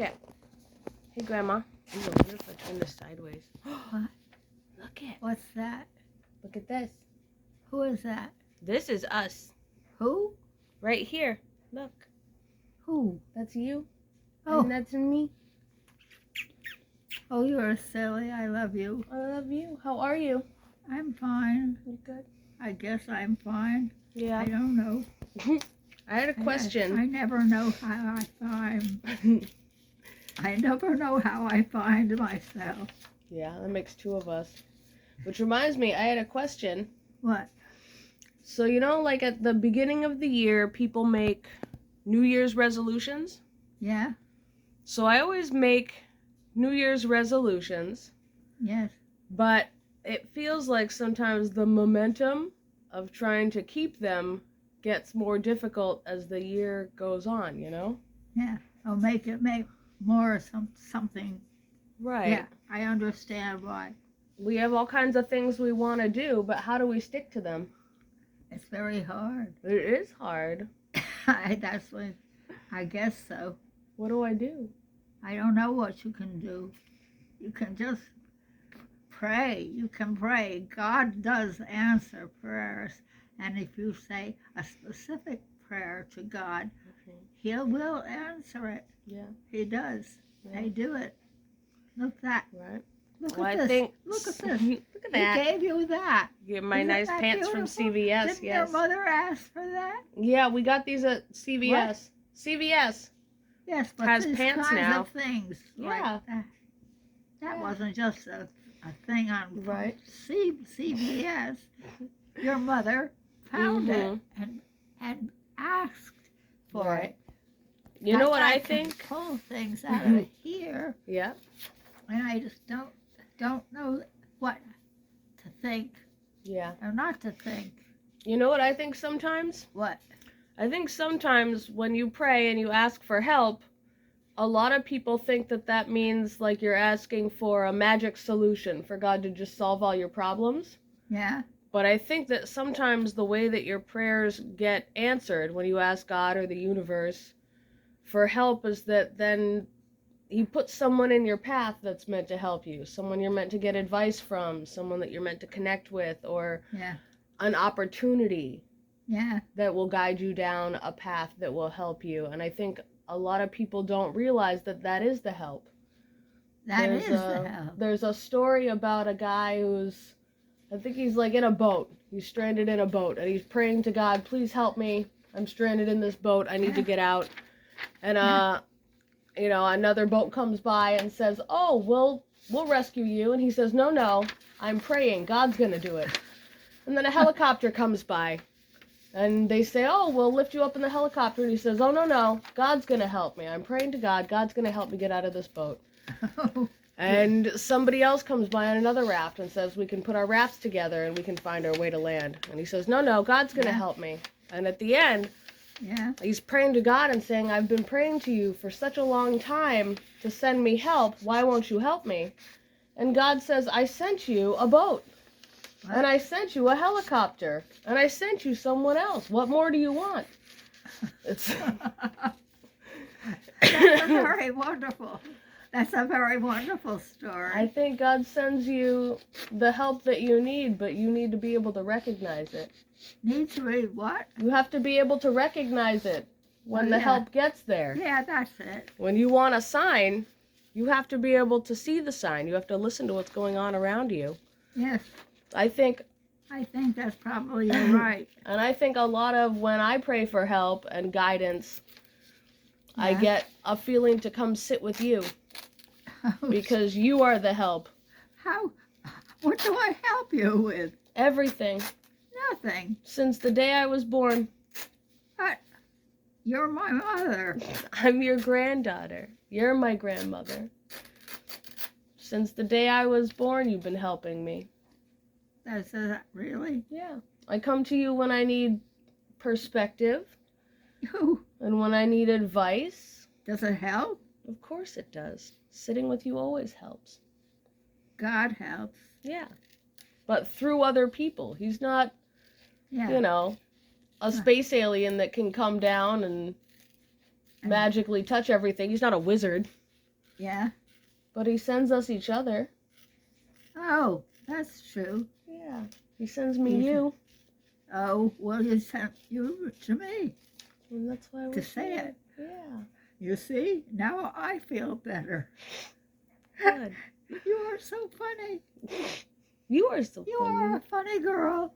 at. Hey, Grandma. Ooh, I wonder if I turn this sideways. What? Look at. What's that? Look at this. Who is that? This is us. Who? Right here. Look. Who? That's you. Oh. And that's me. Oh, you're silly. I love you. I love you. How are you? I'm fine. You good? I guess I'm fine. Yeah. I don't know. I had a question. I never know how I find. I never know how I find myself. Yeah, that makes two of us. Which reminds me, I had a question. What? So, you know, like at the beginning of the year, people make New Year's resolutions. Yeah? So I always make New Year's resolutions, Yes. but it feels like sometimes the momentum of trying to keep them gets more difficult as the year goes on, you know? Yeah. I'll make more something. Right. Yeah, I understand why. We have all kinds of things we want to do, but how do we stick to them? It's very hard. It is hard. That's what I guess so. What do I do? I don't know what you can do. You can just pray. You can pray. God does answer prayers. And if you say a specific prayer to God, He will answer it. Yeah. He does. Yeah. They do it. Look that. Right. Look Well, at I this. think. Look at this. Look at that. He gave you that. Get my Isn't nice that pants from beautiful? CVS. Didn't Yes. your mother ask for that? Yeah, we got these at CVS. What? CVS. Yes, but Has these pants kinds now. of things. Yeah. Like that. That wasn't just a thing on Right. CVS. Your mother found it and asked for Right. it. You know what I can think? pull things out of here, Yeah. and I just don't know what to think Yeah. or not to think. You know what I think sometimes? What? I think sometimes when you pray and you ask for help, a lot of people think that that means like you're asking for a magic solution for God to just solve all your problems. Yeah. But I think that sometimes the way that your prayers get answered when you ask God or the universe for help is that then He puts someone in your path that's meant to help you, someone you're meant to get advice from, someone that you're meant to connect with, or Yeah. an opportunity Yeah. that will guide you down a path that will help you. And I think a lot of people don't realize that that is the help. That is the help. There's a story about a guy who's, I think he's like in a boat. He's stranded in a boat, and he's praying to God, please help me. I'm stranded in this boat. I need to get out. And, you know, another boat comes by and says, oh, we'll rescue you. And he says, no, I'm praying. God's going to do it. And then a helicopter comes by. And they say, oh, we'll lift you up in the helicopter. And he says, oh, no, God's going to help me. I'm praying to God. God's going to help me get out of this boat. And somebody else comes by on another raft and says, we can put our rafts together and we can find our way to land. And he says, no, God's going to help me. And at the end, he's praying to God and saying, I've been praying to you for such a long time to send me help. Why won't you help me? And God says, I sent you a boat. What? And I sent you a helicopter. And I sent you someone else. What more do you want? It's That's very wonderful. That's a very wonderful story. I think God sends you the help that you need, but you need to be able to recognize it. Need to read what? You have to be able to recognize it when the help gets there. Yeah, that's it. When you want a sign, you have to be able to see the sign. You have to listen to what's going on around you. Yes. I think that's probably right. And I think a lot of when I pray for help and guidance, I get a feeling to come sit with you. Because you are the help. How? What do I help you with? Everything. Nothing. Since the day I was born. But you're my mother. I'm your granddaughter. You're my grandmother. Since the day I was born, you've been helping me. That's really? Yeah. I come to you when I need perspective. And when I need advice. Does it help? Of course it does. Sitting with you always helps. God helps. Yeah. But through other people. He's not, you know, a space alien that can come down and magically touch everything. He's not a wizard. Yeah. But he sends us each other. Oh, that's true. Yeah. He sends me He's- you. Oh, well, he sent you to me And that's why we're to say here. it. Yeah. You see, now I feel better. Good. You are so funny. You are so You funny. are a funny girl.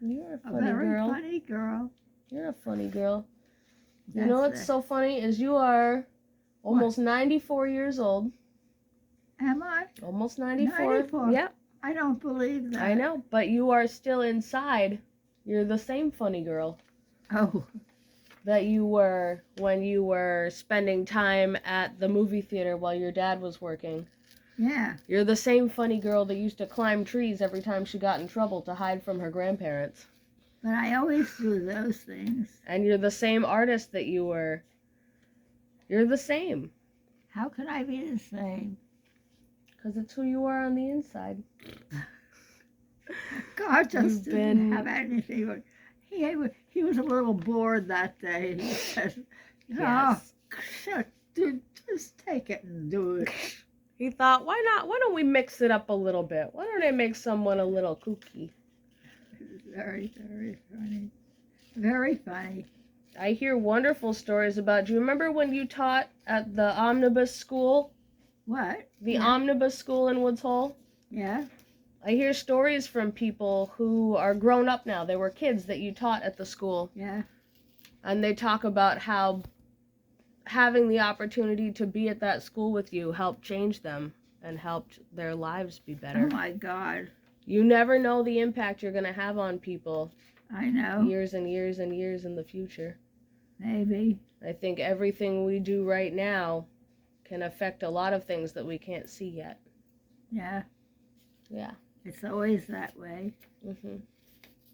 You're a A funny very girl. funny girl. You're a funny girl. You know what's That's it. so funny is you are almost 94 years old. Am I? Almost 94. 94. Yep. I don't believe that. I know, but you are still inside. You're the same funny girl Oh, that you were when you were spending time at the movie theater while your dad was working. yeah. You're the same funny girl that used to climb trees every time she got in trouble to hide from her grandparents. But I always do those things. And you're the same artist that you were. You're the same. How can I be the same? Because it's who you are on the inside. God just You've didn't been- have anything. He was a little bored that day. He said, Yes. "Oh, shit, dude, just take it and do it." He thought, why not? Why don't we mix it up a little bit? Why don't I make someone a little kooky? Very, very funny. Very funny. I hear wonderful stories about. Do you remember when you taught at the omnibus school? What? The Yeah. omnibus school in Woods Hole? Yeah. I hear stories from people who are grown up now. They were kids that you taught at the school. Yeah. And they talk about how having the opportunity to be at that school with you helped change them and helped their lives be better. Oh my God. You never know the impact you're going to have on people I know. years and years and years in the future. Maybe. I think everything we do right now can affect a lot of things that we can't see yet. Yeah. Yeah. It's always that way. Mhm.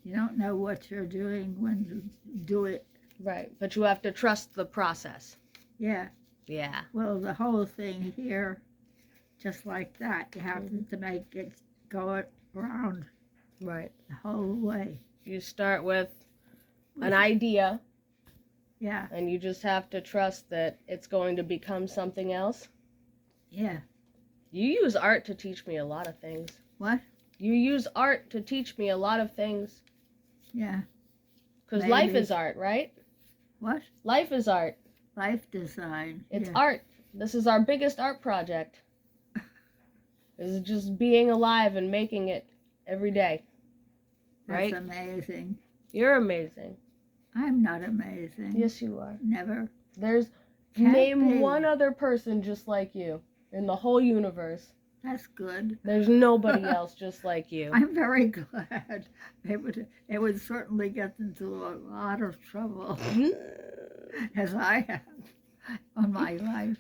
You don't know what you're doing when you do it. Right. But you have to trust the process. Yeah. Yeah. Well, the whole thing here, just like that, you have to make it go around Right. the whole way. You start with an idea Yeah. and you just have to trust that it's going to become something else. Yeah. You use art to teach me a lot of things. What? You use art to teach me a lot of things. Yeah. Because life Maybe. is art, right? What? Life is art. Life design. It's Yeah. art. This is our biggest art project. Is just being alive and making it every day. That's Right? amazing. You're amazing. I'm not amazing. Yes, you are. Never. There's Can't name be. one other person just like you in the whole universe. That's good. There's nobody else just like you. I'm very glad. It would certainly get into a lot of trouble, as I have on my life.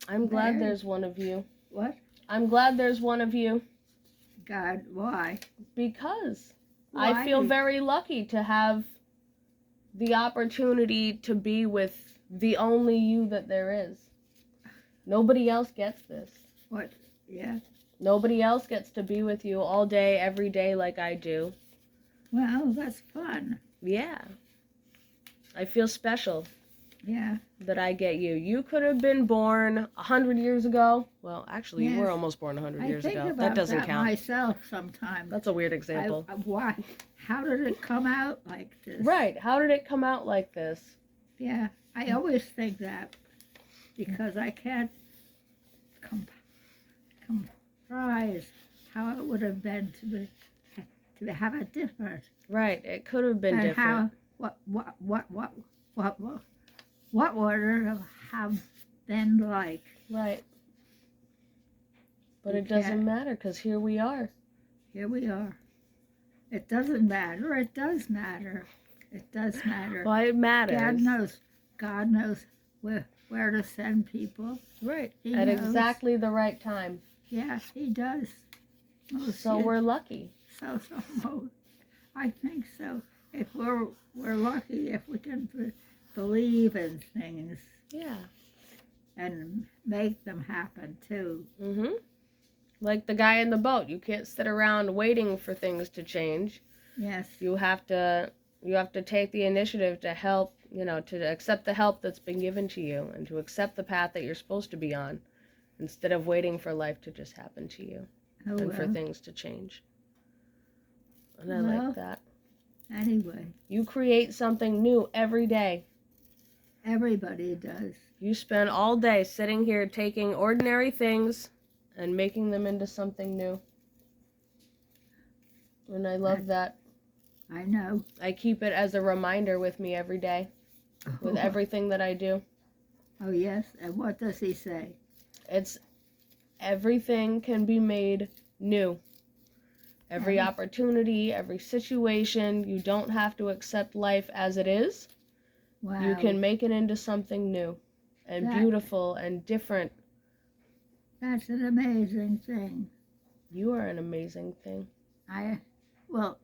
I'm glad Very. there's one of you. What? I'm glad there's one of you God, why? because Why? I feel very lucky to have the opportunity to be with the only you that there is. Nobody else gets this. What? Yeah. Nobody else gets to be with you all day, every day like I do. Well, that's fun. Yeah. I feel special Yeah. that I get you. You could have been born 100 years ago. Well, actually, you were Yes. almost born 100 I years think ago. about That doesn't count. myself sometimes. That's a weird example. Why? How did it come out like this? Right. How did it come out like this? Yeah. I always think that because I can't comprise how it would have been to have it different. Right. It could have been And different. how what would it have been like? Right. But You it doesn't can't- matter because here we are. Here we are. It doesn't matter. It does matter. It does matter. Well, it matters. God knows where to send people. Right. He At knows. exactly the right time. Yeah, he does. Most So ye- we're lucky. so I think so. If we're lucky if we can believe in things Yeah. and make them happen too. Mhm. Like the guy in the boat. You can't sit around waiting for things to change. Yes. You have to take the initiative to help, to accept the help that's been given to you and to accept the path that you're supposed to be on instead of waiting for life to just happen to you Oh, and for well. things to change. And I Well. like that. Anyway, You create something new every day. everybody does. You spend all day sitting here taking ordinary things and making them into something new. And I love that. I know. I keep it as a reminder with me every day, with everything that I do. Oh, yes? And what does he say? It's everything can be made new. Every Yeah. opportunity, every situation, you don't have to accept life as it is. Wow. You can make it into something new and That- beautiful and different. That's an amazing thing. You are an amazing thing. Well,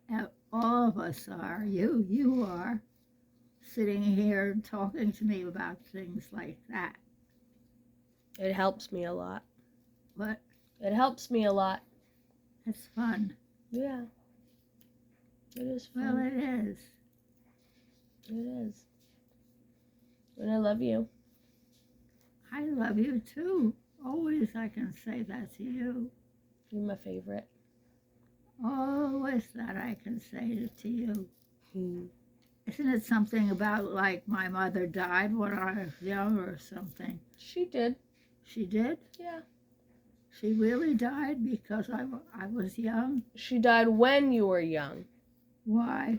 all of us are. You are. Sitting here and talking to me about things like that. It helps me a lot. But It helps me a lot. it's fun. Yeah. It is Well, fun. it is. It is. And I love you. I love you too. Always I can say that to you. You're my favorite. Always that I can say it to you. Hmm. Isn't it something about like my mother died when I was young or something? She did. She did? Yeah. She really died because I was young? She died when you were young. Why?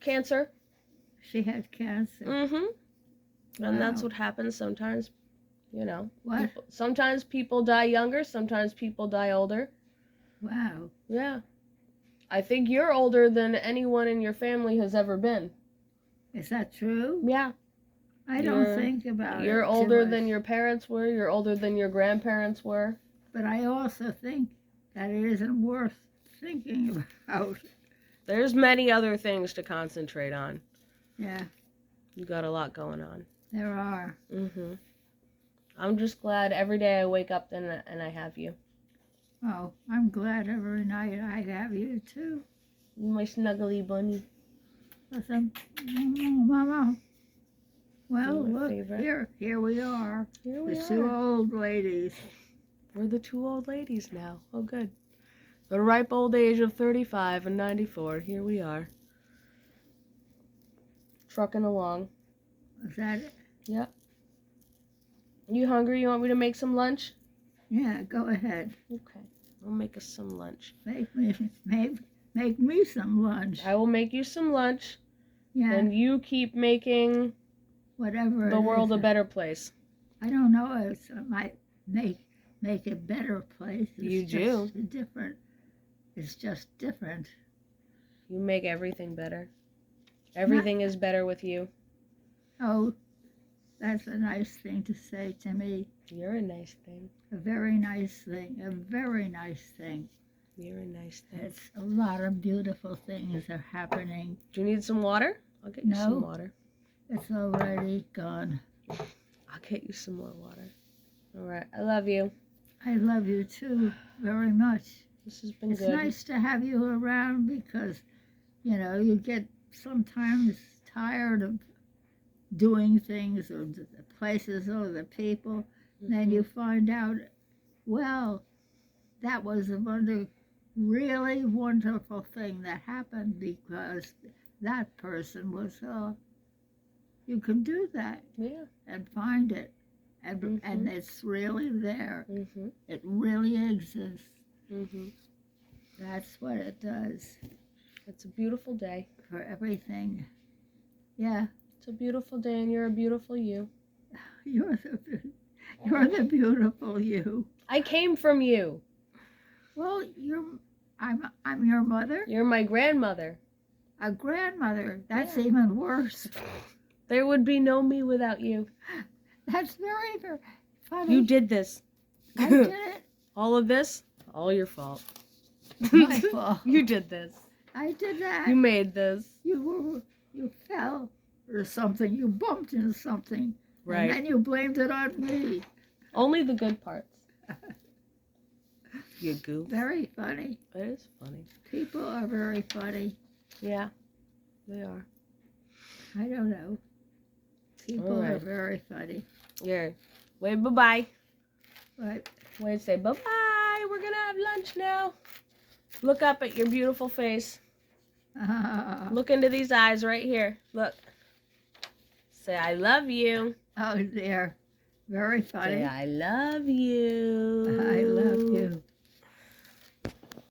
Cancer. She had cancer. Mm-hmm. And that's Wow. what happens sometimes. You know. What? Sometimes people die younger. Sometimes people die older. Wow. Yeah. I think you're older than anyone in your family has ever been. Is that true? Yeah. I don't You're- think about it. You're too older much. than your parents were. You're older than your grandparents were. But I also think that it isn't worth thinking about. There's many other things to concentrate on. Yeah, You got a lot going on. there are. Mm-hmm. I'm just glad every day I wake up and I have you. Oh, I'm glad every night I have you too. My snuggly bunny. Listen, Mama. Well, You're my look, favorite. here we are. Here we The two are. old ladies. We're the two old ladies now. Oh, good. The ripe old age of 35 and 94. Here we are. Trucking along. Is that it? Yep. You hungry? You want me to make some lunch? Yeah, go ahead. Okay. I'll make us some lunch. Make me some lunch. I will make you some lunch, Yeah, and you keep making whatever. the it world is. a better place. I don't know. It might make a better place. It's You do. just different. It's just different. You make everything better. Everything is better with you. Oh, that's a nice thing to say to me. You're a nice thing. A very nice thing. A very nice thing. You're a nice thing. It's a lot of beautiful things are happening. Do you need some water? I'll get you No. some water. It's already gone. I'll get you some more water. All right. I love you. I love you too very much. This has been It's good. nice to have you around because, you get sometimes tired of doing things or the places or the people. Then you find out, well, that was a really wonderful thing that happened because that person was, you can do that Yeah. and find it. And it's really there. Mm-hmm. It really exists. Mm-hmm. That's what it does It's a beautiful day. for everything. Yeah, It's a beautiful day, and you're a beautiful you. you're the beautiful you. I came from you. Well, I'm your mother, You're my grandmother. a grandmother. That's Yeah. even worse. There would be no me without you. That's very funny. You did this. I did it. All of this, all your fault. My fault. You did this. I did that. You made this. You fell or something. You bumped into something. Right. And then you blamed it on me. Only the good parts. You goof. Very funny. It is funny. People are very funny. Yeah, they are. I don't know. People All are right. very funny. Yeah. Wait, bye-bye. Right. Wade, say bye-bye. We're going to have lunch now. Look up at your beautiful face. Look into these eyes right here. Look. Say, I love you. Oh dear. Very funny. Say, I love you. I love you.